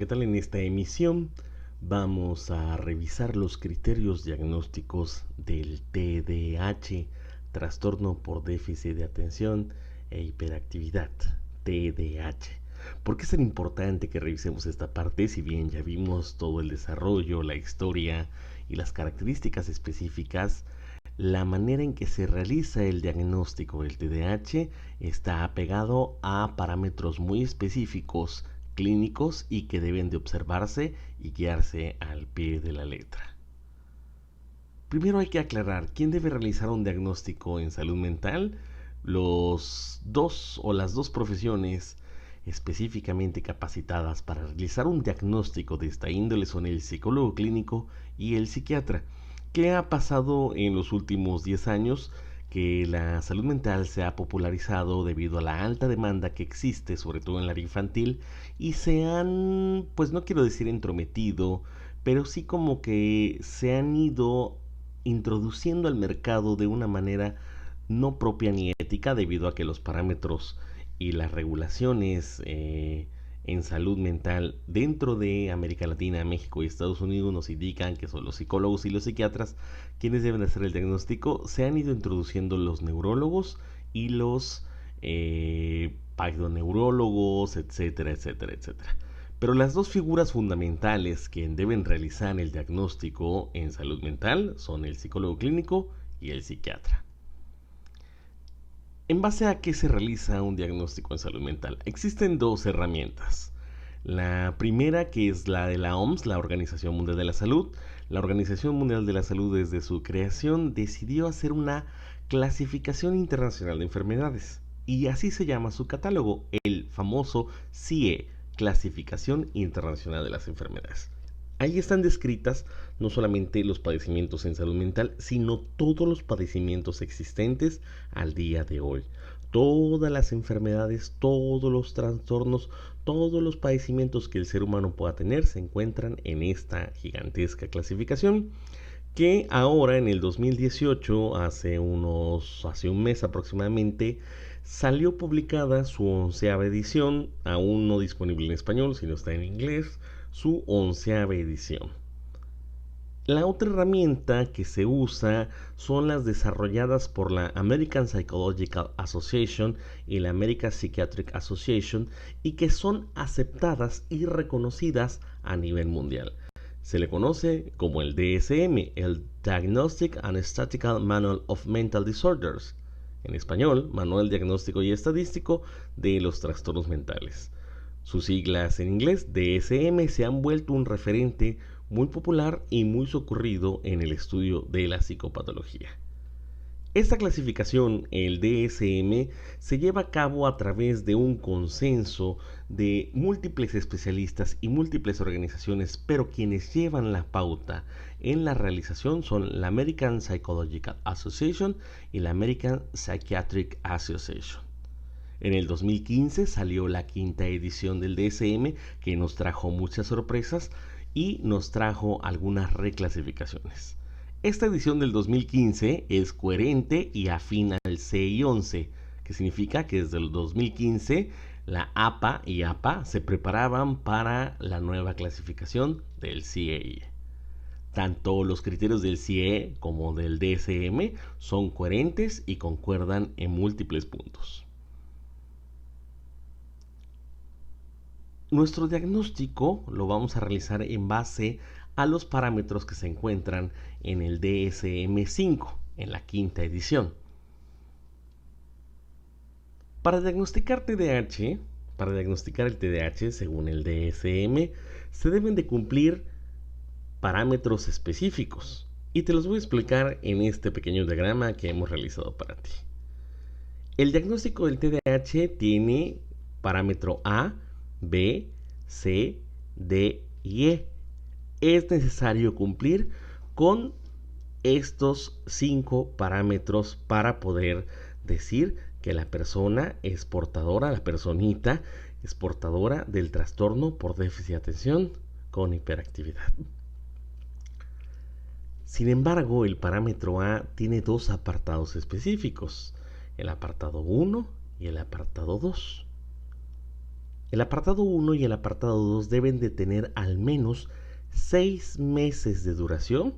¿qué tal? En esta emisión vamos a revisar los criterios diagnósticos del TDAH, trastorno por déficit de atención e hiperactividad, TDAH. ¿Por qué es tan importante que revisemos esta parte? Si bien ya vimos todo el desarrollo, la historia y las características específicas, la manera en que se realiza el diagnóstico del TDAH está apegado a parámetros muy específicos clínicos y que deben de observarse y guiarse al pie de la letra. Primero hay que aclarar quién debe realizar un diagnóstico en salud mental. Los dos o las dos profesiones específicamente capacitadas para realizar un diagnóstico de esta índole son el psicólogo clínico y el psiquiatra. ¿Qué ha pasado en los últimos 10 años? Que la salud mental se ha popularizado debido a la alta demanda que existe, sobre todo en la área infantil, y se han, pues no quiero decir entrometido, pero sí como que se han ido introduciendo al mercado de una manera no propia ni ética, debido a que los parámetros y las regulaciones en salud mental dentro de América Latina, México y Estados Unidos nos indican que son los psicólogos y los psiquiatras quienes deben hacer el diagnóstico. Se han ido introduciendo los neurólogos y los pagdoneurólogos, etcétera, etcétera, etcétera. Pero las dos figuras fundamentales que deben realizar el diagnóstico en salud mental son el psicólogo clínico y el psiquiatra. ¿En base a qué se realiza un diagnóstico en salud mental? Existen dos herramientas. La primera, que es la de la OMS, la Organización Mundial de la Salud. La Organización Mundial de la Salud, desde su creación, decidió hacer una clasificación internacional de enfermedades. Y así se llama su catálogo, el famoso CIE, Clasificación Internacional de las Enfermedades. Ahí están descritas no solamente los padecimientos en salud mental, sino todos los padecimientos existentes al día de hoy. Todas las enfermedades, todos los trastornos, todos los padecimientos que el ser humano pueda tener se encuentran en esta gigantesca clasificación, que ahora en el 2018, hace un mes aproximadamente, salió publicada su 11ª edición, aún no disponible en español, sino está en inglés, su 11ª edición. La otra herramienta que se usa son las desarrolladas por la American Psychological Association y la American Psychiatric Association, y que son aceptadas y reconocidas a nivel mundial. Se le conoce como el DSM, el Diagnostic and Statistical Manual of Mental Disorders, en español, Manual Diagnóstico y Estadístico de los Trastornos Mentales. Sus siglas en inglés, DSM, se han vuelto un referente muy popular y muy socorrido en el estudio de la psicopatología. Esta clasificación, el DSM, se lleva a cabo a través de un consenso de múltiples especialistas y múltiples organizaciones, pero quienes llevan la pauta en la realización son la American Psychological Association y la American Psychiatric Association. En el 2015 salió la 5ª edición del DSM, que nos trajo muchas sorpresas y nos trajo algunas reclasificaciones. Esta edición del 2015 es coherente y afín al CI-11, que significa que desde el 2015 la APA y APA se preparaban para la nueva clasificación del CIE. Tanto los criterios del CIE como del DSM son coherentes y concuerdan en múltiples puntos. Nuestro diagnóstico lo vamos a realizar en base a los parámetros que se encuentran en el DSM-5, en la 5ª edición. Para diagnosticar el TDAH según el DSM, se deben de cumplir parámetros específicos, y te los voy a explicar en este pequeño diagrama que hemos realizado para ti. El diagnóstico del TDAH tiene parámetro A, B, C, D y E. Es necesario cumplir con estos 5 parámetros para poder decir que la persona es portadora, la personita es portadora del trastorno por déficit de atención con hiperactividad. Sin embargo, el parámetro A tiene 2 apartados específicos, el apartado 1 y el apartado 2. El apartado 1 y el apartado 2 deben de tener al menos 6 meses de duración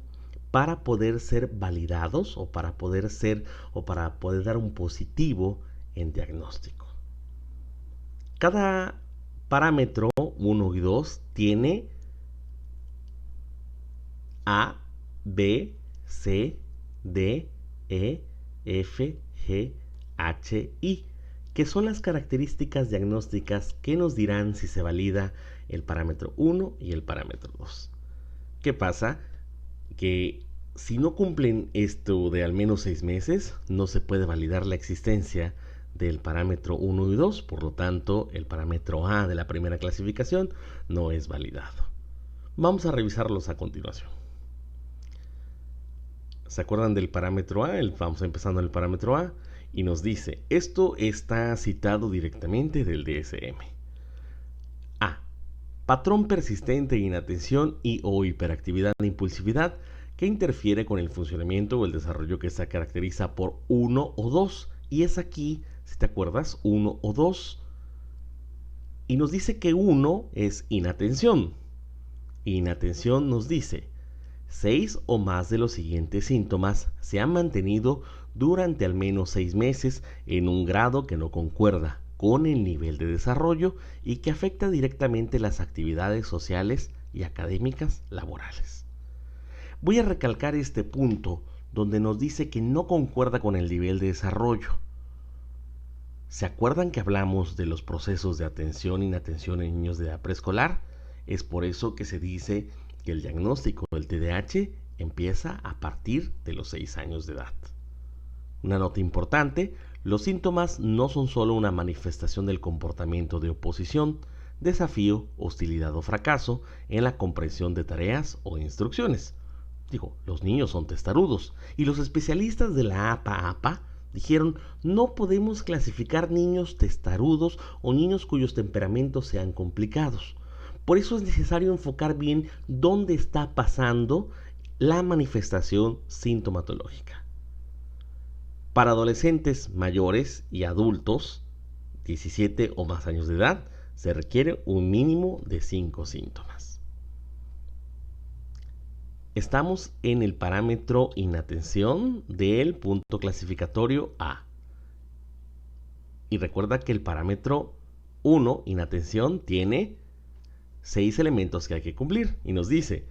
para poder ser validados o para poder dar un positivo en diagnóstico. Cada parámetro 1 y 2 tiene A, B, C, D, E, F, G, H, I, que son las características diagnósticas que nos dirán si se valida el parámetro 1 y el parámetro 2. ¿Qué pasa? Que si no cumplen esto de al menos 6 meses, no se puede validar la existencia del parámetro 1 y 2, por lo tanto, el parámetro A de la primera clasificación no es validado. Vamos a revisarlos a continuación. ¿Se acuerdan del parámetro A? Vamos empezando en el parámetro A y nos dice, esto está citado directamente del DSM. A. Patrón persistente de inatención y o hiperactividad e impulsividad que interfiere con el funcionamiento o el desarrollo que se caracteriza por 1 o 2. Y es aquí, si te acuerdas, 1 o 2. Y nos dice que 1 es inatención. Inatención nos dice 6 o más de los siguientes síntomas se han mantenido durante al menos 6 meses en un grado que no concuerda con el nivel de desarrollo y que afecta directamente las actividades sociales y académicas laborales. Voy a recalcar este punto donde nos dice que no concuerda con el nivel de desarrollo. ¿Se acuerdan que hablamos de los procesos de atención e inatención en niños de edad preescolar? Es por eso que se dice que el diagnóstico del TDAH empieza a partir de los 6 años de edad. Una nota importante, los síntomas no son solo una manifestación del comportamiento de oposición, desafío, hostilidad o fracaso en la comprensión de tareas o instrucciones. Los niños son testarudos y los especialistas de la APA dijeron, no podemos clasificar niños testarudos o niños cuyos temperamentos sean complicados. Por eso es necesario enfocar bien dónde está pasando la manifestación sintomatológica. Para adolescentes mayores y adultos, 17 o más años de edad, se requiere un mínimo de 5 síntomas. Estamos en el parámetro inatención del punto clasificatorio A. Y recuerda que el parámetro 1, inatención, tiene 6 elementos que hay que cumplir. Y nos dice,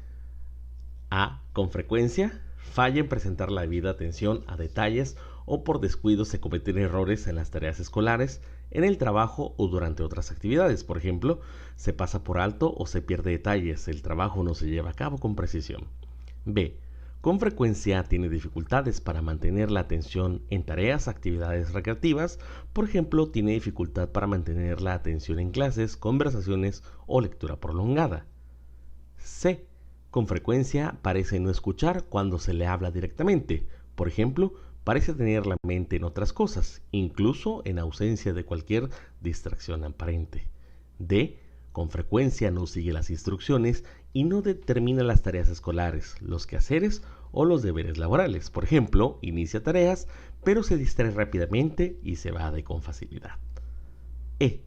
A, con frecuencia, falla en presentar la debida atención a detalles o por descuido se cometen errores en las tareas escolares, en el trabajo o durante otras actividades. Por ejemplo, se pasa por alto o se pierde detalles, el trabajo no se lleva a cabo con precisión. B. Con frecuencia tiene dificultades para mantener la atención en tareas, actividades recreativas. Por ejemplo, tiene dificultad para mantener la atención en clases, conversaciones o lectura prolongada. C. Con frecuencia parece no escuchar cuando se le habla directamente. Por ejemplo, parece tener la mente en otras cosas, incluso en ausencia de cualquier distracción aparente. D. Con frecuencia no sigue las instrucciones y no determina las tareas escolares, los quehaceres o los deberes laborales. Por ejemplo, inicia tareas, pero se distrae rápidamente y se evade con facilidad. E.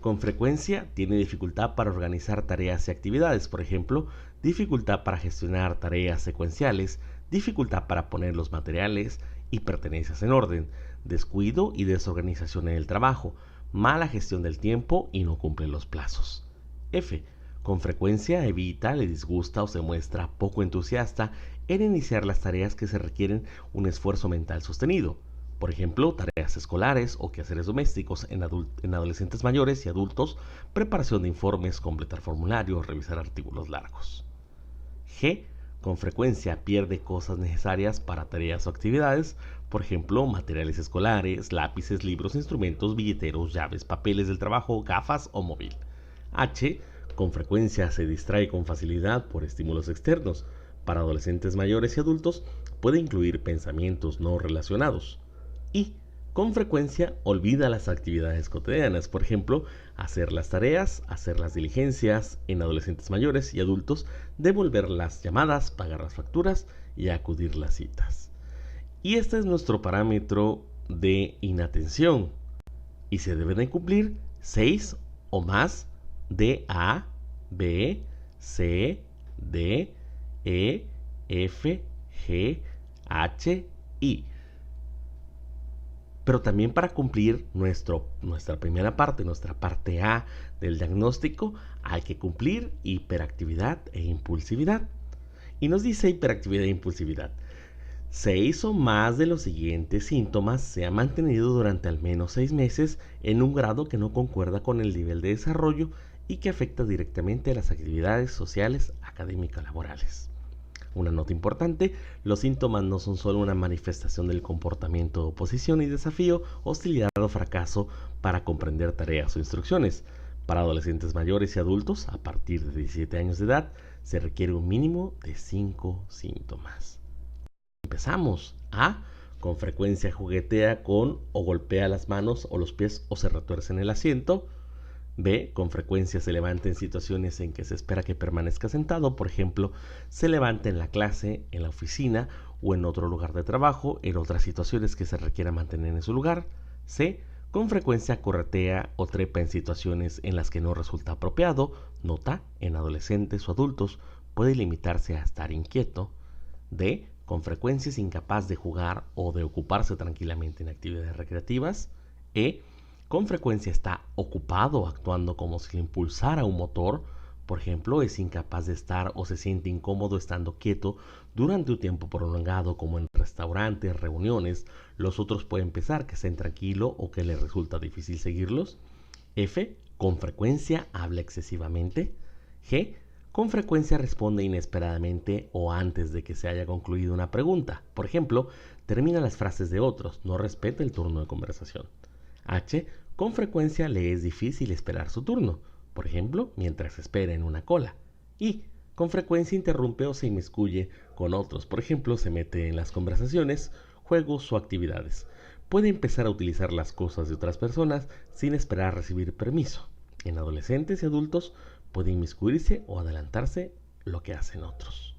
Con frecuencia tiene dificultad para organizar tareas y actividades. Por ejemplo, dificultad para gestionar tareas secuenciales, dificultad para poner los materiales y pertenencias en orden, descuido y desorganización en el trabajo, mala gestión del tiempo y no cumple los plazos. F. Con frecuencia evita, le disgusta o se muestra poco entusiasta en iniciar las tareas que se requieren un esfuerzo mental sostenido. Por ejemplo, tareas escolares o quehaceres domésticos en adolescentes mayores y adultos, preparación de informes, completar formularios, revisar artículos largos. G. Con frecuencia pierde cosas necesarias para tareas o actividades, por ejemplo, materiales escolares, lápices, libros, instrumentos, billeteros, llaves, papeles del trabajo, gafas o móvil. H. Con frecuencia se distrae con facilidad por estímulos externos. Para adolescentes mayores y adultos puede incluir pensamientos no relacionados. Y con frecuencia olvida las actividades cotidianas, por ejemplo, hacer las tareas, hacer las diligencias en adolescentes mayores y adultos, devolver las llamadas, pagar las facturas y acudir a las citas. Y este es nuestro parámetro de inatención y se deben de cumplir 6 o más de A, B, C, D, E, F, G, H, I. Pero también para cumplir nuestra primera parte, nuestra parte A del diagnóstico, hay que cumplir hiperactividad e impulsividad. Y nos dice hiperactividad e impulsividad. 6 o más de los siguientes síntomas se han mantenido durante al menos 6 meses en un grado que no concuerda con el nivel de desarrollo y que afecta directamente a las actividades sociales, académicas, laborales. Una nota importante, los síntomas no son solo una manifestación del comportamiento de oposición y desafío, hostilidad o fracaso para comprender tareas o instrucciones. Para adolescentes mayores y adultos, a partir de 17 años de edad, se requiere un mínimo de 5 síntomas. Empezamos. A. Con frecuencia juguetea con o golpea las manos o los pies o se retuerce en el asiento. B. Con frecuencia se levanta en situaciones en que se espera que permanezca sentado. Por ejemplo, se levanta en la clase, en la oficina o en otro lugar de trabajo, en otras situaciones que se requiera mantener en su lugar. C. Con frecuencia corretea o trepa en situaciones en las que no resulta apropiado. Nota, en adolescentes o adultos puede limitarse a estar inquieto. D. Con frecuencia es incapaz de jugar o de ocuparse tranquilamente en actividades recreativas. E. Con frecuencia está ocupado actuando como si le impulsara un motor. Por ejemplo, es incapaz de estar o se siente incómodo estando quieto durante un tiempo prolongado, como en restaurantes, reuniones. Los otros pueden pensar que está intranquilo o que le resulta difícil seguirlos. F. Con frecuencia habla excesivamente. G. Con frecuencia responde inesperadamente o antes de que se haya concluido una pregunta. Por ejemplo, termina las frases de otros, no respeta el turno de conversación. H. Con frecuencia le es difícil esperar su turno, por ejemplo, mientras espera en una cola. Y con frecuencia interrumpe o se inmiscuye con otros, por ejemplo, se mete en las conversaciones, juegos o actividades. Puede empezar a utilizar las cosas de otras personas sin esperar recibir permiso. En adolescentes y adultos puede inmiscuirse o adelantarse lo que hacen otros.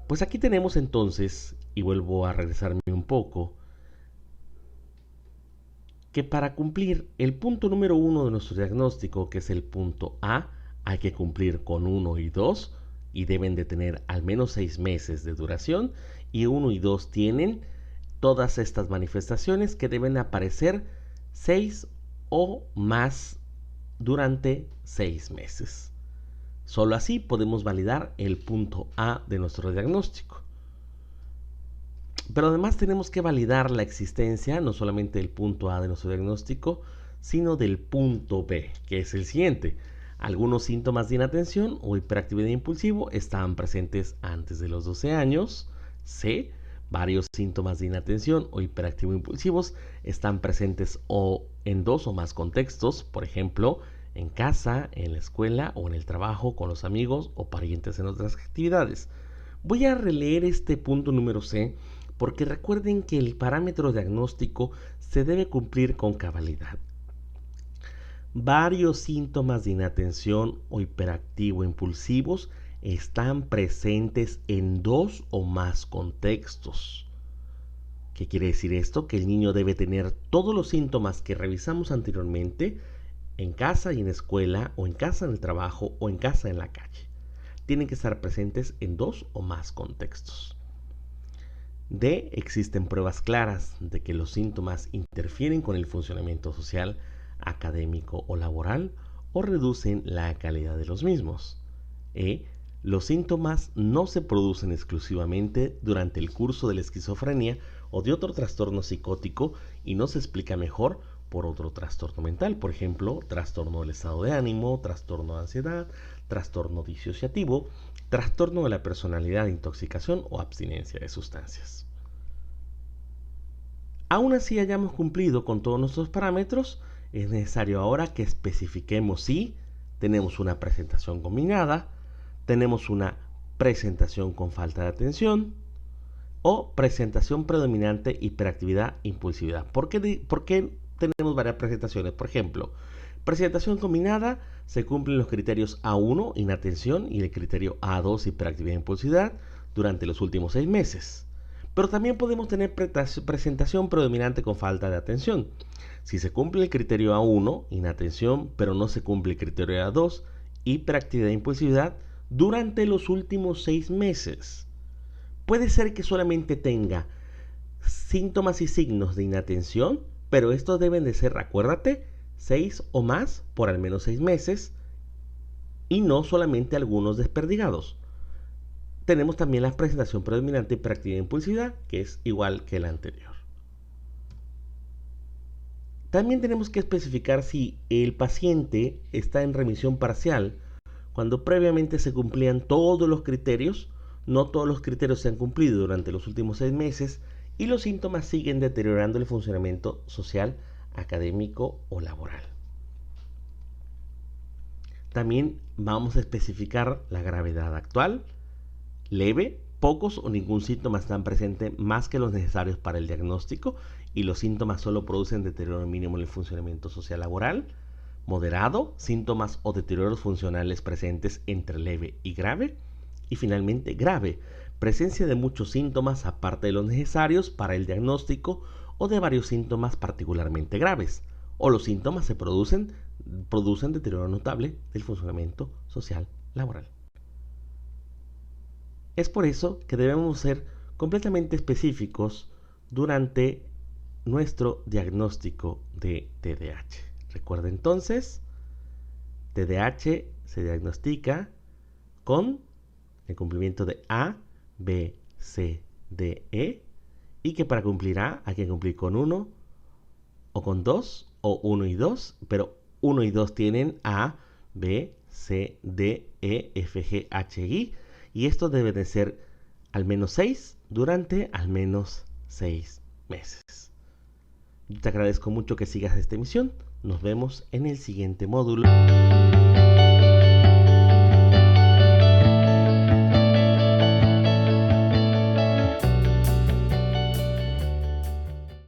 Pues aquí tenemos entonces, y vuelvo a regresarme un poco, que para cumplir el punto número 1 de nuestro diagnóstico, que es el punto A, hay que cumplir con 1 y 2 y deben de tener al menos 6 meses de duración, y 1 y 2 tienen todas estas manifestaciones que deben aparecer 6 o más durante 6 meses. Solo así podemos validar el punto A de nuestro diagnóstico. Pero además tenemos que validar la existencia no solamente del punto A de nuestro diagnóstico, sino del punto B, que es el siguiente. Algunos síntomas de inatención o hiperactividad impulsivo estaban presentes antes de los 12 años. C. Varios síntomas de inatención o hiperactivo impulsivos están presentes o en 2 o más contextos, por ejemplo, en casa, en la escuela o en el trabajo, con los amigos o parientes en otras actividades. Voy a releer este punto número C porque recuerden que el parámetro diagnóstico se debe cumplir con cabalidad. Varios síntomas de inatención o hiperactivo impulsivos están presentes en 2 o más contextos. ¿Qué quiere decir esto? Que el niño debe tener todos los síntomas que revisamos anteriormente en casa y en escuela, o en casa en el trabajo, o en casa en la calle. Tienen que estar presentes en 2 o más contextos. D. Existen pruebas claras de que los síntomas interfieren con el funcionamiento social, académico o laboral, o reducen la calidad de los mismos. E. Los síntomas no se producen exclusivamente durante el curso de la esquizofrenia o de otro trastorno psicótico y no se explica mejor por otro trastorno mental, por ejemplo, trastorno del estado de ánimo, trastorno de ansiedad, trastorno disociativo, trastorno de la personalidad, intoxicación o abstinencia de sustancias. Aún así hayamos cumplido con todos nuestros parámetros, es necesario ahora que especifiquemos si tenemos una presentación combinada, tenemos una presentación con falta de atención o presentación predominante hiperactividad impulsividad. ¿Por qué tenemos varias presentaciones? Por ejemplo, presentación combinada, se cumplen los criterios A1, inatención, y el criterio A2, hiperactividad e impulsividad, durante los últimos 6 meses. Pero también podemos tener presentación predominante con falta de atención. Si se cumple el criterio A1, inatención, pero no se cumple el criterio A2, hiperactividad e impulsividad, durante los últimos 6 meses. Puede ser que solamente tenga síntomas y signos de inatención, pero estos deben de ser, acuérdate, 6 o más por al menos 6 meses y no solamente algunos desperdigados. Tenemos también la presentación predominante hiperactividad e impulsividad, que es igual que la anterior. También tenemos que especificar si el paciente está en remisión parcial cuando previamente se cumplían todos los criterios, no todos los criterios se han cumplido durante los últimos 6 meses y los síntomas siguen deteriorando el funcionamiento social, académico o laboral. También vamos a especificar la gravedad actual, leve, pocos o ningún síntoma están presentes más que los necesarios para el diagnóstico y los síntomas solo producen deterioro mínimo en el funcionamiento social laboral, moderado, síntomas o deterioros funcionales presentes entre leve y grave, y finalmente grave, presencia de muchos síntomas aparte de los necesarios para el diagnóstico o de varios síntomas particularmente graves, o los síntomas se producen deterioro notable del funcionamiento social laboral. Es por eso que debemos ser completamente específicos durante nuestro diagnóstico de TDAH. Recuerda entonces, TDAH se diagnostica con el cumplimiento de A, B, C, D, E, y que para cumplir A hay que cumplir con 1 o con 2 o 1 y 2, pero 1 y 2 tienen A, B, C, D, E, F, G, H, I, y esto debe de ser al menos 6 durante al menos 6 meses. Yo te agradezco mucho que sigas esta emisión. Nos vemos en el siguiente módulo.